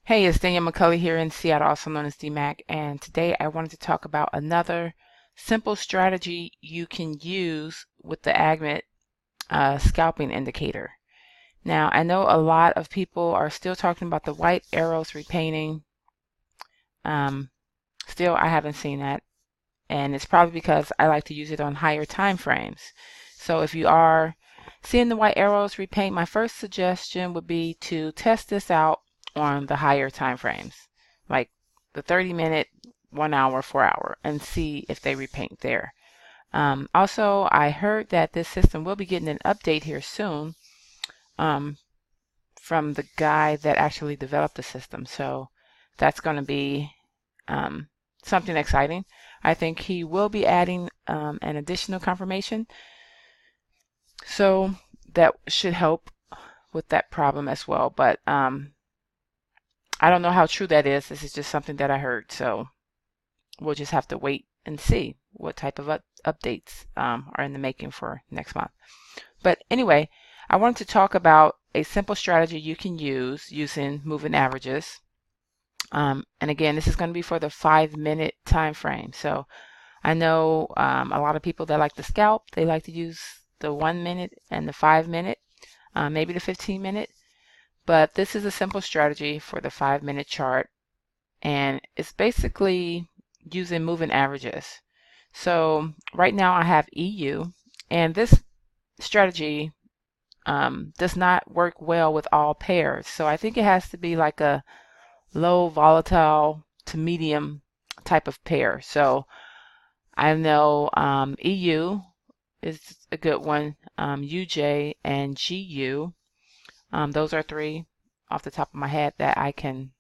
Hey, it's Daniel McCulley here in Seattle, also known as DMAC, and today I wanted to talk about another simple strategy you can use with the Agimat scalping indicator. Now, I know a lot of people are still talking about the white arrows repainting. Um, Still, I haven't seen that, and it's probably because I like to use it on higher time frames. So if you are seeing the white arrows repaint, my first suggestion would be to test this out on the higher time frames, like the 30-minute, 1 hour, 4 hour, and see if they repaint there. Also, I heard that this system will be getting an update here soon um, from the guy that actually developed the system. So that's going to be um, something exciting. I think he will be adding an additional confirmation. So that should help with that problem as well. But I don't know how true that is. This is just something that I heard. So we'll just have to wait and see what type of updates are in the making for next month. But anyway, I wanted to talk about a simple strategy you can use using moving averages. And again, this is going to be for the 5-minute time frame. So I know a lot of people that like to scalp, they like to use the 1 minute and the 5-minute, maybe the 15-minute. But this is a simple strategy for the 5-minute chart, and it's basically using moving averages. So right now I have EU, and this strategy does not work well with all pairs. So I think it has to be like a low volatile to medium type of pair. So I know EU is a good one, UJ and GU. Those are three off the top of my head that I can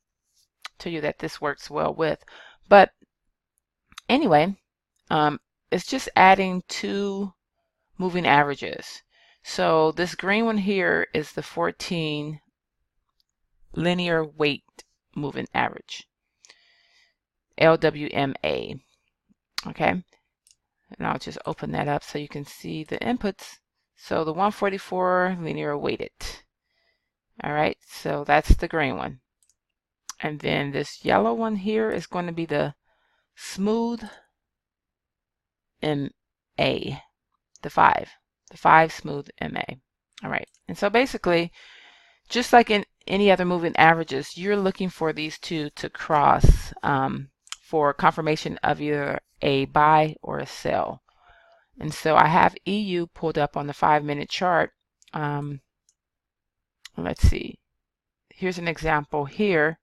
tell you that this works well with. But anyway, it's just adding two moving averages. So this green one here is the 14 linear weight moving average, LWMA. Okay, and I'll just open that up so you can see the inputs. So the 144 linear weighted. All right, so that's the green one. And then this yellow one here is going to be the smooth MA, the 5 smooth MA. All right, and so basically, just like in any other moving averages, you're looking for these two to cross for confirmation of either a buy or a sell. And so I have EU pulled up on the 5-minute chart. Let's see. Here's an example here.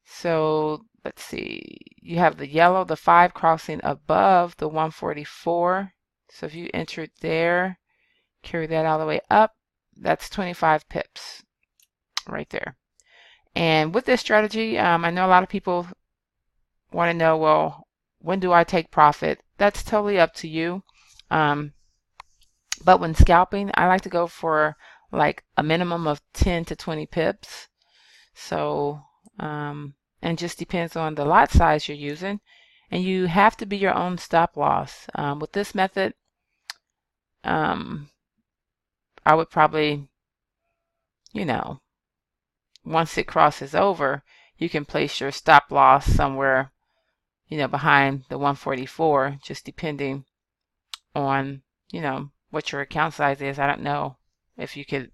So let's see. You have the yellow, the 5 crossing above the 144. So if you enter it there, carry that all the way up, that's 25 pips right there. And with this strategy, I know a lot of people want to know, well, when do I take profit? That's totally up to you. But when scalping, I like to go for like a minimum of 10 to 20 pips. So, and just depends on the lot size you're using. And you have to be your own stop loss. With this method, I would probably, once it crosses over, you can place your stop loss somewhere, behind the 144, just depending on, what your account size is. I don't know if you could,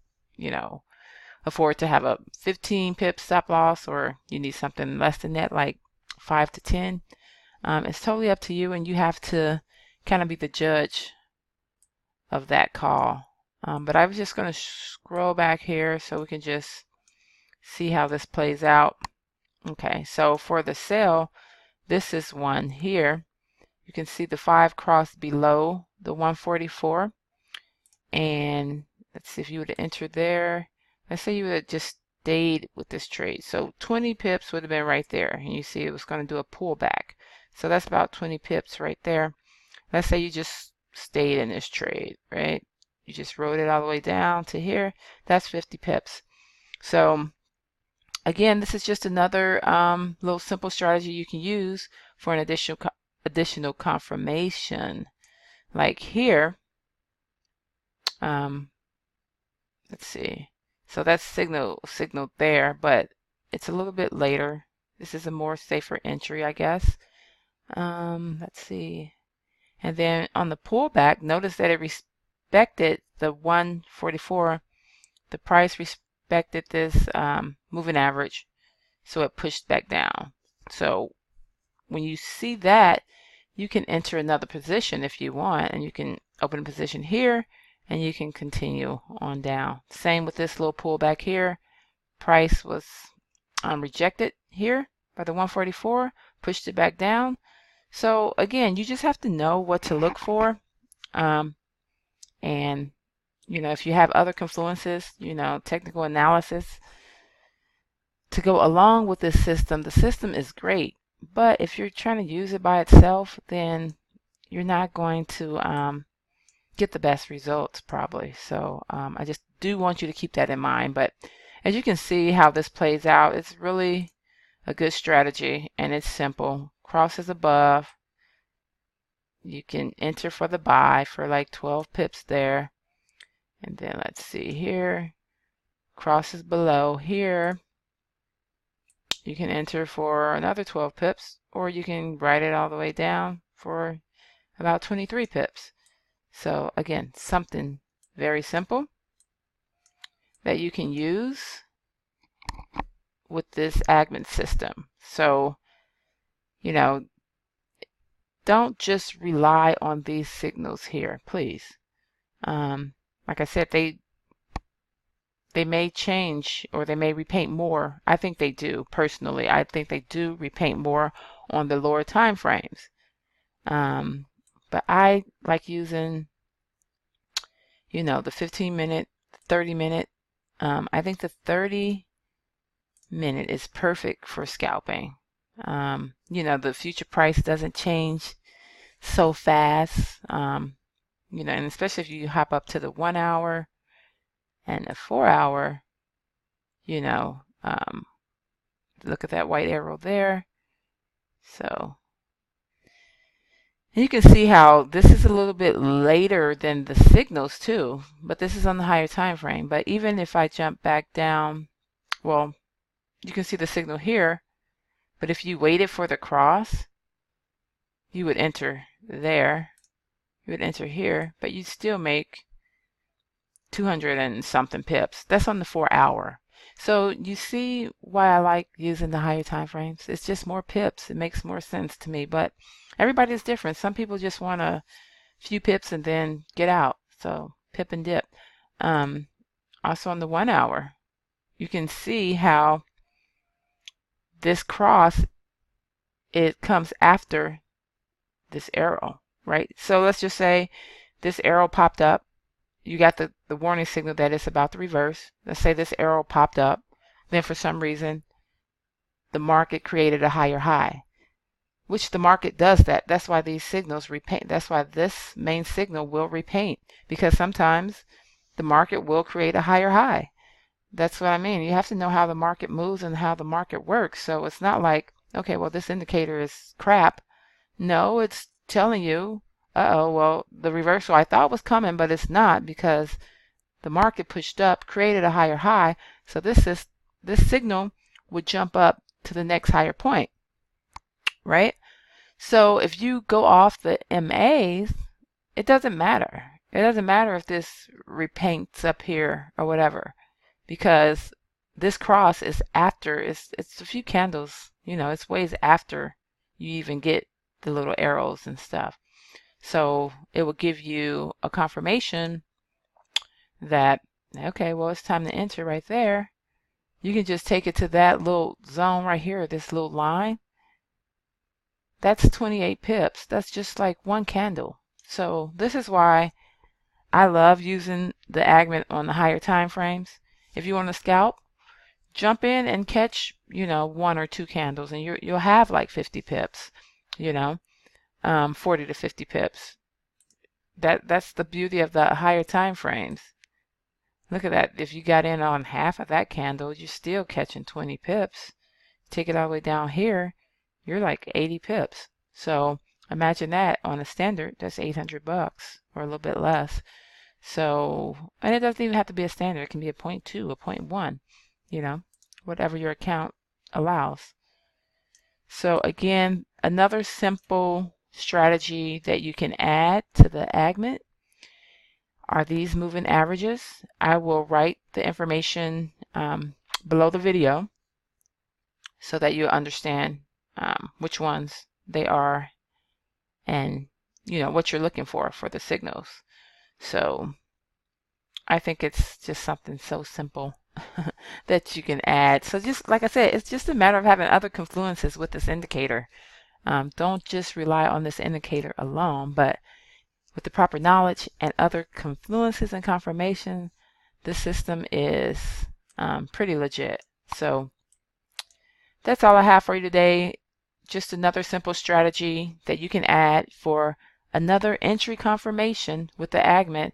afford to have a 15 pip stop loss, or you need something less than that, like 5 to 10. It's totally up to you, and you have to kind of be the judge of that call. But I was just going to scroll back here so we can just see how this plays out. Okay, so for the sell, this is one here. You can see the 5 crossed below the 144. And let's see, if you would have entered there, let's say you would have just stayed with this trade. So 20 pips would have been right there. And you see it was going to do a pullback. So that's about 20 pips right there. Let's say you just stayed in this trade, right? You just rode it all the way down to here. That's 50 pips. So again, this is just another little simple strategy you can use for an additional confirmation. Like here, let's see. So that's signal there, but it's a little bit later. This is a more safer entry, I guess. Let's see. And then on the pullback, notice that it respected the 144. The price respected this moving average, so it pushed back down. So when you see that, you can enter another position if you want, and you can open a position here, and you can continue on down. Same with this little pullback here. Price was rejected here by the 144, pushed it back down. So again, you just have to know what to look for. And if you have other confluences, technical analysis to go along with this system, the system is great. But if you're trying to use it by itself, then you're not going to get the best results probably. So I just do want you to keep that in mind. But as you can see how this plays out, it's really a good strategy, and it's simple. Crosses above. You can enter for the buy for like 12 pips there. And then let's see here. Crosses below here. You can enter for another 12 pips, or you can write it all the way down for about 23 pips. So again, something very simple that you can use with this Agimat system. So, don't just rely on these signals here, please. Like I said, they may change, or they may repaint more. I think they do, personally. I think they do repaint more on the lower time frames. But I like using, the 15-minute, 30-minute. I think the 30-minute is perfect for scalping. The future price doesn't change so fast. And especially if you hop up to the 1 hour and a 4 hour, look at that white arrow there. So you can see how this is a little bit later than the signals too, but this is on the higher time frame. But even if I jump back down, well, you can see the signal here, but if you waited for the cross, you would enter there, you would enter here, but you'd still make 200 and something pips. That's on the 4 hour. So you see why I like using the higher time frames. It's just more pips. It makes more sense to me, but everybody's different. Some people just want a few pips and then get out. So pip and dip. Also on the 1 hour, you can see how this cross, it comes after this arrow, right? So let's just say this arrow popped up. You got the warning signal that it's about to reverse. Let's say this arrow popped up. Then for some reason, the market created a higher high, which the market does that. That's why these signals repaint. That's why this main signal will repaint, because sometimes the market will create a higher high. That's what I mean. You have to know how the market moves and how the market works. So it's not like, okay, well, this indicator is crap. No, it's telling you, well, the reversal I thought was coming, but it's not, because the market pushed up, created a higher high. So this signal would jump up to the next higher point, right? So if you go off the MAs, it doesn't matter. It doesn't matter if this repaints up here or whatever, because this cross is after, it's a few candles, it's ways after you even get the little arrows and stuff. So it will give you a confirmation that, okay, well, it's time to enter right there. You can just take it to that little zone right here, this little line. That's 28 pips. That's just like one candle. So this is why I love using the Agimat on the higher time frames. If you want to scalp, jump in and catch, 1 or 2 candles, and you'll have like 50 pips, 40 to 50 pips. That's the beauty of the higher time frames. Look at that. If you got in on half of that candle, you're still catching 20 pips. Take it all the way down here, you're like 80 pips. So imagine that on a standard, that's $800 or a little bit less. So, and it doesn't even have to be a standard. It can be a 0.2, a 0.1, whatever your account allows. So again, another simple strategy that you can add to the Agimat are these moving averages. I will write the information below the video so that you understand which ones they are and what you're looking for the signals. So I think it's just something so simple that you can add. So just like I said, it's just a matter of having other confluences with this indicator. Don't just rely on this indicator alone, but with the proper knowledge and other confluences and confirmation, the system is pretty legit. So that's all I have for you today. Just another simple strategy that you can add for another entry confirmation with the Agimat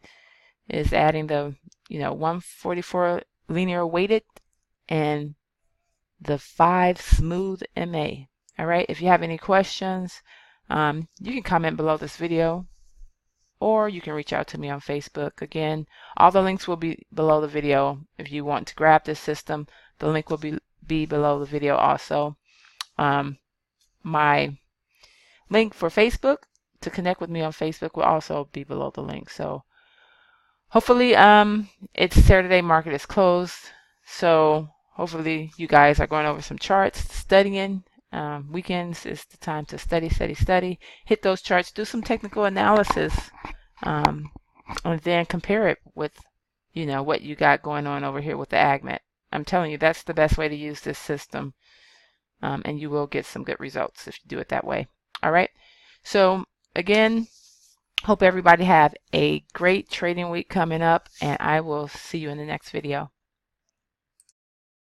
is adding the 144 linear weighted and the 5 smooth MA. All right, if you have any questions, you can comment below this video, or you can reach out to me on Facebook. Again, all the links will be below the video. If you want to grab this system, the link will be below the video also. My link for Facebook to connect with me on Facebook will also be below the link. So hopefully it's Saturday, market is closed, so hopefully you guys are going over some charts, studying. Weekends is the time to study. Hit those charts, do some technical analysis, and then compare it with what you got going on over here with the Agimat. I'm telling you, that's the best way to use this system, and you will get some good results if you do it that way. All right, so again, hope everybody have a great trading week coming up, and I will see you in the next video.